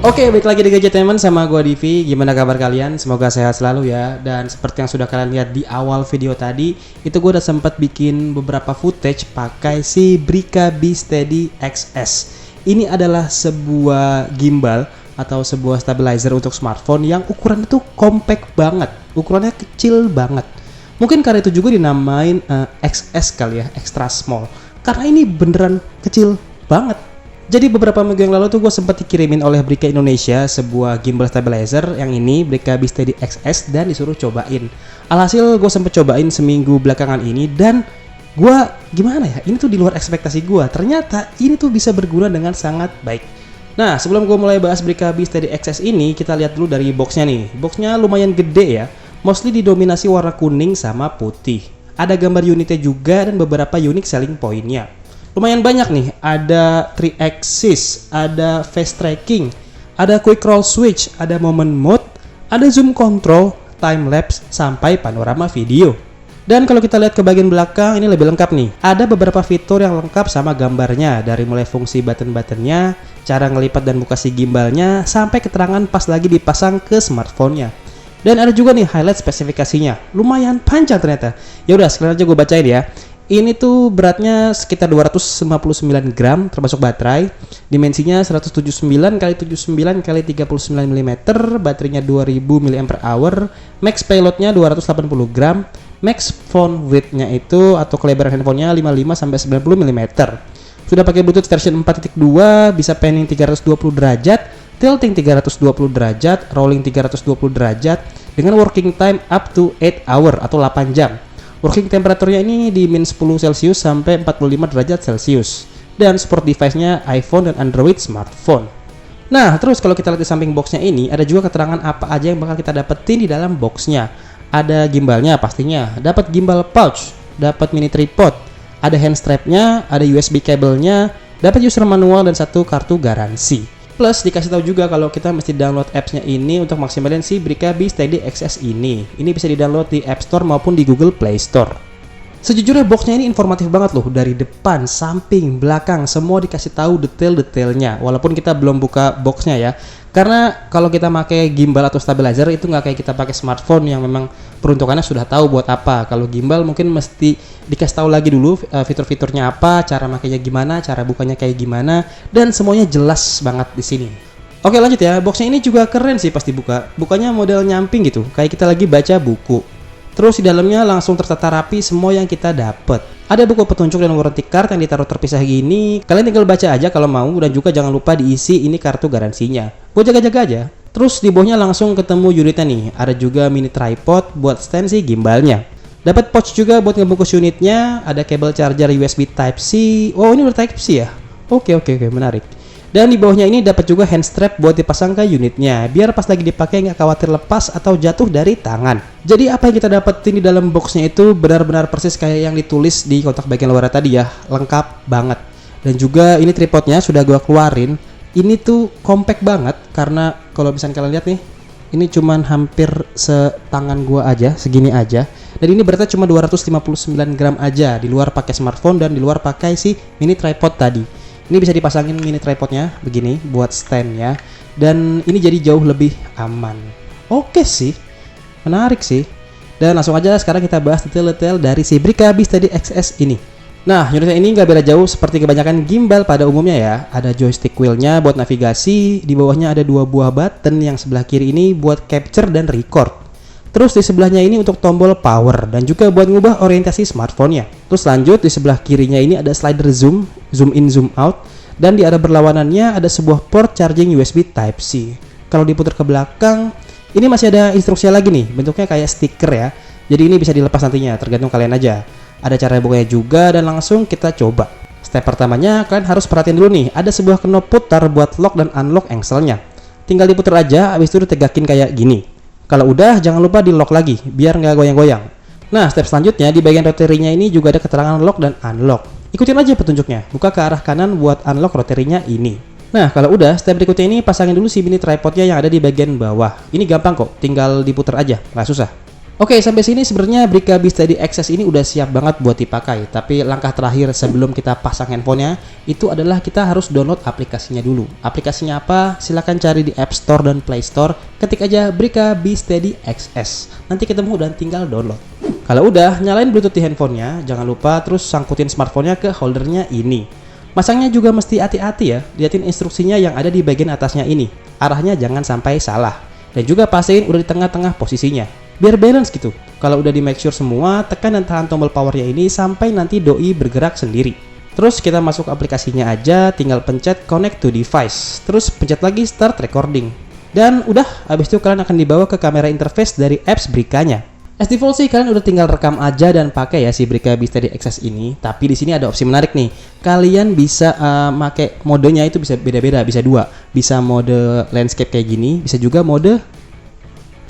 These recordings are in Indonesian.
Oke, balik lagi di Gadgetainment sama gua Divi. Gimana kabar kalian? Semoga sehat selalu ya. Dan seperti yang sudah kalian lihat di awal video tadi, itu gua udah sempat bikin beberapa footage pakai si Brica B-Steady XS. Ini adalah sebuah gimbal atau sebuah stabilizer untuk smartphone yang ukurannya tuh compact banget. Ukurannya kecil banget. Mungkin karena itu juga dinamain XS kali ya, extra small. Karena ini beneran kecil banget. Jadi beberapa minggu yang lalu tuh gue sempat dikirimin oleh Brica Indonesia sebuah gimbal stabilizer yang ini Brica B-Steady XS dan disuruh cobain. Alhasil gue sempat cobain seminggu belakangan ini dan gue gimana ya, ini tuh di luar ekspektasi gue. Ternyata ini tuh bisa berguna dengan sangat baik. Nah, sebelum gue mulai bahas Brica B-Steady XS ini, kita lihat dulu dari boxnya nih. Boxnya lumayan gede ya, mostly didominasi warna kuning sama putih. Ada gambar unitnya juga dan beberapa unique selling point-nya. Lumayan banyak nih, ada 3 axis, ada fast tracking, ada quick roll switch, ada moment mode, ada zoom control, time lapse, sampai panorama video. Dan kalau kita lihat ke bagian belakang, ini lebih lengkap nih. Ada beberapa fitur yang lengkap sama gambarnya, dari mulai fungsi button-buttonnya, cara ngelipat dan buka si gimbalnya, sampai keterangan pas lagi dipasang ke smartphone-nya. Dan ada juga nih highlight spesifikasinya, lumayan panjang ternyata. Ya udah, sekalian aja gue bacain ya. Ini tuh beratnya sekitar 259 gram termasuk baterai. Dimensinya 179 x 79 x 39 mm, baterainya 2000 mAh, max payloadnya 280 gram, max phone width-nya itu atau kelebaran handphonenya 55 sampai 90 mm. Sudah pakai Bluetooth version 4.2, bisa panning 320 derajat, tilting 320 derajat, rolling 320 derajat dengan working time up to 8 hour atau 8 jam. Working temperaturnya ini di min 10 Celcius sampai 45 derajat Celcius. Dan support device-nya iPhone dan Android smartphone. Nah, terus kalau kita lihat di samping boxnya ini, ada juga keterangan apa aja yang bakal kita dapetin di dalam boxnya. Ada gimbalnya pastinya, dapat gimbal pouch, dapat mini tripod, ada hand strapnya, ada USB kabelnya, dapat user manual dan satu kartu garansi. Plus dikasih tahu juga kalau kita mesti download apps-nya ini untuk maksimalin si Brica B-Steady XS ini. Ini bisa di-download di App Store maupun di Google Play Store. Sejujurnya boxnya ini informatif banget loh, dari depan, samping, belakang, semua dikasih tahu detail-detailnya. Walaupun kita belum buka boxnya ya. Karena kalau kita pakai gimbal atau stabilizer itu nggak kayak kita pakai smartphone yang memang peruntukannya sudah tahu buat apa. Kalau gimbal mungkin mesti dikasih tahu lagi dulu fitur-fiturnya apa, cara makainya gimana, cara bukanya kayak gimana, dan semuanya jelas banget di sini. Oke, lanjut ya. Boxnya ini juga keren sih pas dibuka. Bukanya model nyamping gitu, kayak kita lagi baca buku. Terus di dalamnya langsung tertata rapi semua yang kita dapat. Ada buku petunjuk dan warranty card yang ditaruh terpisah gini. Kalian tinggal baca aja kalau mau, dan juga jangan lupa diisi ini kartu garansinya. Buat jaga-jaga aja. Terus di bawahnya langsung ketemu unitnya nih. Ada juga mini tripod buat stand si gimbalnya. Dapat pouch juga buat ngebungkus unitnya. Ada kabel charger USB Type-C. Oh, ini udah Type-C ya? Oke, menarik. Dan di bawahnya ini dapat juga hand strap buat dipasang ke unitnya, biar pas lagi dipakai nggak khawatir lepas atau jatuh dari tangan. Jadi apa yang kita dapetin di dalam boxnya itu benar-benar persis kayak yang ditulis di kotak bagian luar tadi ya, lengkap banget. Dan juga ini tripodnya sudah gua keluarin. Ini tuh compact banget karena kalau misalnya kalian lihat nih, ini cuman hampir setangan gua aja, segini aja. Dan ini beratnya cuma 259 gram aja, di luar pakai smartphone dan di luar pakai si mini tripod tadi. Ini bisa dipasangin mini tripodnya begini buat standnya, dan ini jadi jauh lebih aman. Oke sih, menarik sih. Dan langsung aja sekarang kita bahas detail-detail dari si Brica B-Steady XS ini. Nah, unitnya ini nggak beda jauh seperti kebanyakan gimbal pada umumnya ya. Ada joystick wheelnya buat navigasi, di bawahnya ada 2 buah button, yang sebelah kiri ini buat capture dan record. Terus di sebelahnya ini untuk tombol power dan juga buat ngubah orientasi smartphone-nya. Terus lanjut di sebelah kirinya ini ada slider zoom in, zoom out, dan di arah berlawanannya ada sebuah port charging USB Type-C. Kalau diputar ke belakang, ini masih ada instruksinya lagi nih, bentuknya kayak stiker ya. Jadi ini bisa dilepas nantinya, tergantung kalian aja. Ada cara bukanya juga dan langsung kita coba. Step pertamanya kalian harus perhatiin dulu nih, ada sebuah knob putar buat lock dan unlock engsel-nya. Tinggal diputar aja, habis itu ditegakin kayak gini. Kalau udah, jangan lupa di lock lagi, biar nggak goyang-goyang. Nah, step selanjutnya di bagian roterinya ini juga ada keterangan lock dan unlock. Ikutin aja petunjuknya, buka ke arah kanan buat unlock roterinya ini. Nah, kalau udah, step berikutnya ini pasangin dulu si mini tripodnya yang ada di bagian bawah. Ini gampang kok, tinggal diputar aja, nggak susah. Oke, sampai sini sebenarnya Brika Steady XS ini udah siap banget buat dipakai. Tapi langkah terakhir sebelum kita pasang handphonenya itu adalah kita harus download aplikasinya dulu. Aplikasinya apa? Silahkan cari di App Store dan Play Store. Ketik aja Brika Steady XS. Nanti ketemu dan tinggal download. Kalau udah, nyalain Bluetooth di handphonenya. Jangan lupa terus sangkutin smartphone-nya ke holdernya ini. Masangnya juga mesti hati-hati ya. Liatin instruksinya yang ada di bagian atasnya ini. Arahnya jangan sampai salah. Dan juga pastiin udah di tengah-tengah posisinya. Biar balance gitu. Kalau udah di make sure semua, tekan dan tahan tombol powernya ini sampai nanti doi bergerak sendiri. Terus kita masuk aplikasinya aja, tinggal pencet connect to device. Terus pencet lagi start recording. Dan udah, habis itu kalian akan dibawa ke kamera interface dari apps Brikanya. As default sih kalian udah tinggal rekam aja dan pakai ya si Brika Steady XS ini. Tapi di sini ada opsi menarik nih. Kalian bisa pakai modenya itu bisa beda-beda, bisa dua. Bisa mode landscape kayak gini, bisa juga mode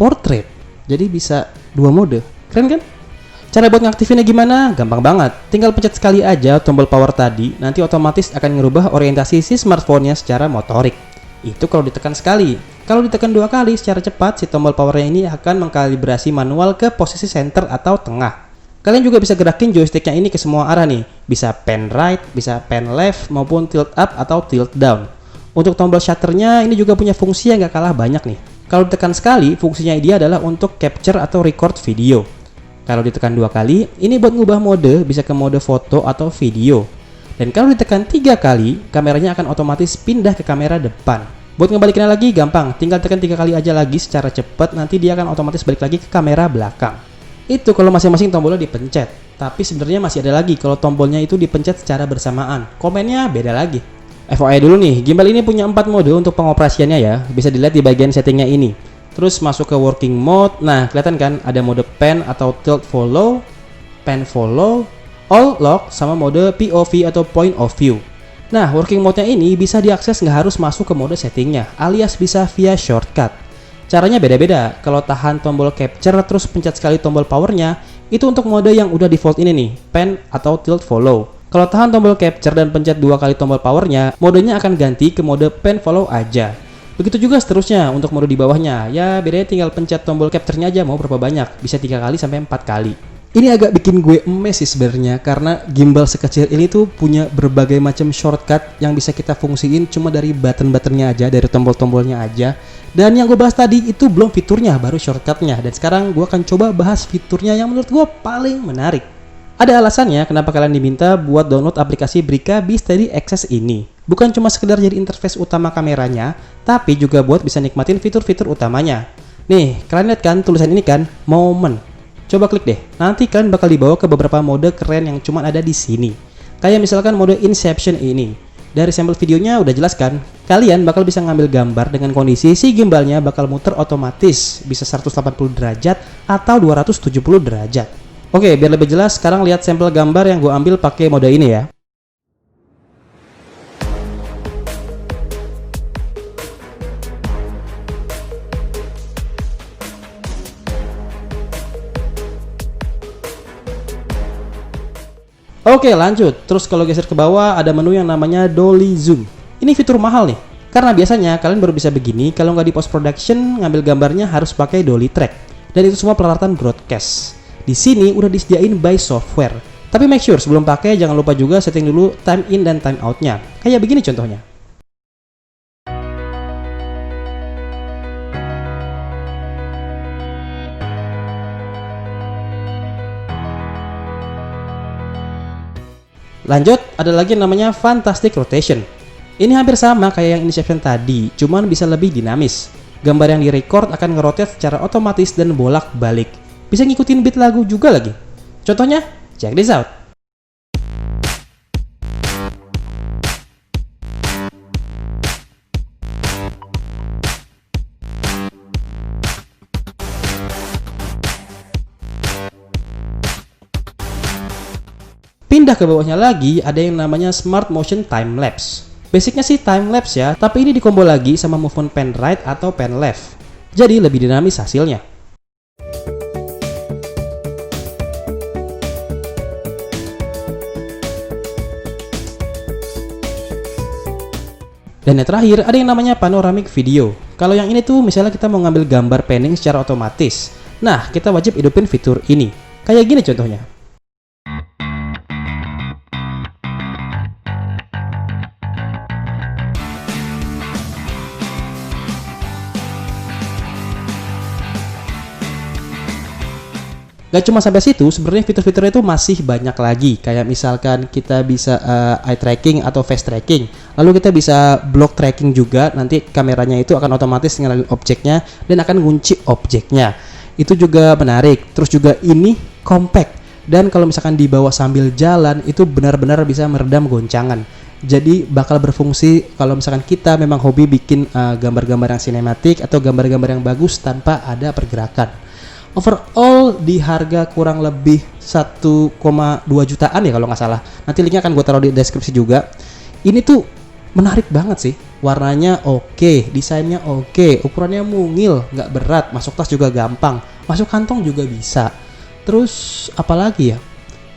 portrait. Jadi bisa dua mode. Keren kan? Cara buat ngaktifinnya gimana? Gampang banget. Tinggal pencet sekali aja tombol power tadi, nanti otomatis akan ngerubah orientasi si smartphone-nya secara motorik. Itu kalau ditekan sekali. Kalau ditekan dua kali secara cepat, si tombol powernya ini akan mengkalibrasi manual ke posisi center atau tengah. Kalian juga bisa gerakin joysticknya ini ke semua arah nih. Bisa pen right, bisa pen left, maupun tilt up atau tilt down. Untuk tombol shutternya ini juga punya fungsi yang gak kalah banyak nih. Kalau ditekan sekali, fungsinya dia adalah untuk capture atau record video. Kalau ditekan dua kali, ini buat ngubah mode, bisa ke mode foto atau video. Dan kalau ditekan 3 kali, kameranya akan otomatis pindah ke kamera depan. Buat ngebalikinnya lagi gampang, tinggal tekan 3 kali aja lagi secara cepat, nanti dia akan otomatis balik lagi ke kamera belakang. Itu kalau masing-masing tombolnya dipencet. Tapi sebenarnya masih ada lagi kalau tombolnya itu dipencet secara bersamaan. Komennya beda lagi. FYI dulu nih, gimbal ini punya 4 mode untuk pengoperasiannya ya. Bisa dilihat di bagian settingnya ini. Terus masuk ke working mode. Nah, kelihatan kan ada mode pan atau tilt follow, pan follow, all lock, sama mode POV atau point of view. Nah, working mode-nya ini bisa diakses nggak harus masuk ke mode settingnya, alias bisa via shortcut. Caranya beda-beda. Kalau tahan tombol capture terus pencet sekali tombol powernya, itu untuk mode yang udah default ini nih, pan atau tilt follow. Kalau tahan tombol capture dan pencet 2 kali tombol powernya, modenya akan ganti ke mode pen follow aja. Begitu juga seterusnya untuk mode di bawahnya. Ya bedanya tinggal pencet tombol capture-nya aja mau berapa banyak. Bisa 3 kali sampai 4 kali. Ini agak bikin gue emes sih sebenarnya karena gimbal sekecil ini tuh punya berbagai macam shortcut yang bisa kita fungsiin cuma dari button-buttonnya aja, dari tombol-tombolnya aja. Dan yang gue bahas tadi itu belum fiturnya, baru shortcutnya. Dan sekarang gue akan coba bahas fiturnya yang menurut gue paling menarik. Ada alasannya kenapa kalian diminta buat download aplikasi Brika Steady XS ini. Bukan cuma sekedar jadi interface utama kameranya, tapi juga buat bisa nikmatin fitur-fitur utamanya. Nih, kalian lihat kan tulisan ini kan, moment. Coba klik deh, nanti kalian bakal dibawa ke beberapa mode keren yang cuma ada di sini. Kayak misalkan mode Inception ini. Dari sampel videonya udah jelas kan, kalian bakal bisa ngambil gambar dengan kondisi si gimbalnya bakal muter otomatis, bisa 180 derajat atau 270 derajat. Oke, biar lebih jelas, sekarang lihat sampel gambar yang gue ambil pakai mode ini ya. Oke, lanjut. Terus kalau geser ke bawah, ada menu yang namanya Dolly Zoom. Ini fitur mahal nih. Karena biasanya kalian baru bisa begini, kalau nggak di post production, ngambil gambarnya harus pakai Dolly Track. Dan itu semua peralatan broadcast. Di sini udah disediain by software. Tapi make sure sebelum pakai jangan lupa juga setting dulu time in dan time out-nya. Kayak begini contohnya. Lanjut, ada lagi yang namanya Fantastic Rotation. Ini hampir sama kayak yang Inception tadi, cuman bisa lebih dinamis. Gambar yang direcord akan ngerotate secara otomatis dan bolak-balik. Bisa ngikutin beat lagu juga lagi. Contohnya, check this out. Pindah ke bawahnya lagi, ada yang namanya Smart Motion Time Lapse. Basicnya sih time lapse ya, tapi ini dikombo lagi sama movement pen right atau pen left. Jadi lebih dinamis hasilnya. Dan yang terakhir ada yang namanya panoramic video. Kalau yang ini tuh misalnya kita mau ngambil gambar panning secara otomatis. Nah, kita wajib hidupin fitur ini. Kayak gini contohnya. Gak cuma sampai situ, sebenarnya fitur-fiturnya itu masih banyak lagi. Kayak misalkan kita bisa eye tracking atau face tracking. Lalu kita bisa block tracking juga. Nanti kameranya itu akan otomatis ngenalin objeknya dan akan ngunci objeknya. Itu juga menarik. Terus juga ini compact. Dan kalau misalkan dibawa sambil jalan, itu benar-benar bisa meredam goncangan. Jadi bakal berfungsi kalau misalkan kita memang hobi bikin gambar-gambar yang sinematik atau gambar-gambar yang bagus tanpa ada pergerakan. Overall di harga kurang lebih 1,2 jutaan ya kalau nggak salah. Nanti linknya akan gue taruh di deskripsi juga. Ini tuh menarik banget sih. Warnanya oke, desainnya oke, ukurannya mungil, nggak berat, masuk tas juga gampang, masuk kantong juga bisa. Terus apalagi ya?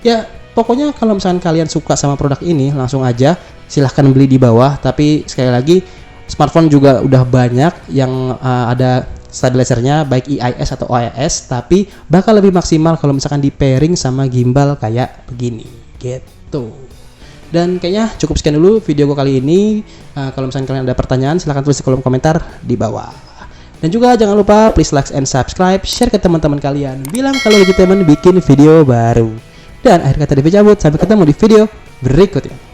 Ya pokoknya kalau misalkan kalian suka sama produk ini langsung aja silahkan beli di bawah. Tapi sekali lagi smartphone juga udah banyak yang ada stabilizernya baik IIS atau OIS, tapi bakal lebih maksimal kalau misalkan di pairing sama gimbal kayak begini gitu. Dan kayaknya cukup sekian dulu video gue kali ini. Kalau misalkan kalian ada pertanyaan silahkan tulis di kolom komentar di bawah. Dan juga jangan lupa please like and subscribe, share ke teman-teman kalian, bilang kalau Legitainment bikin video baru. Dan akhir kata Devi cabut, sampai ketemu di video berikutnya.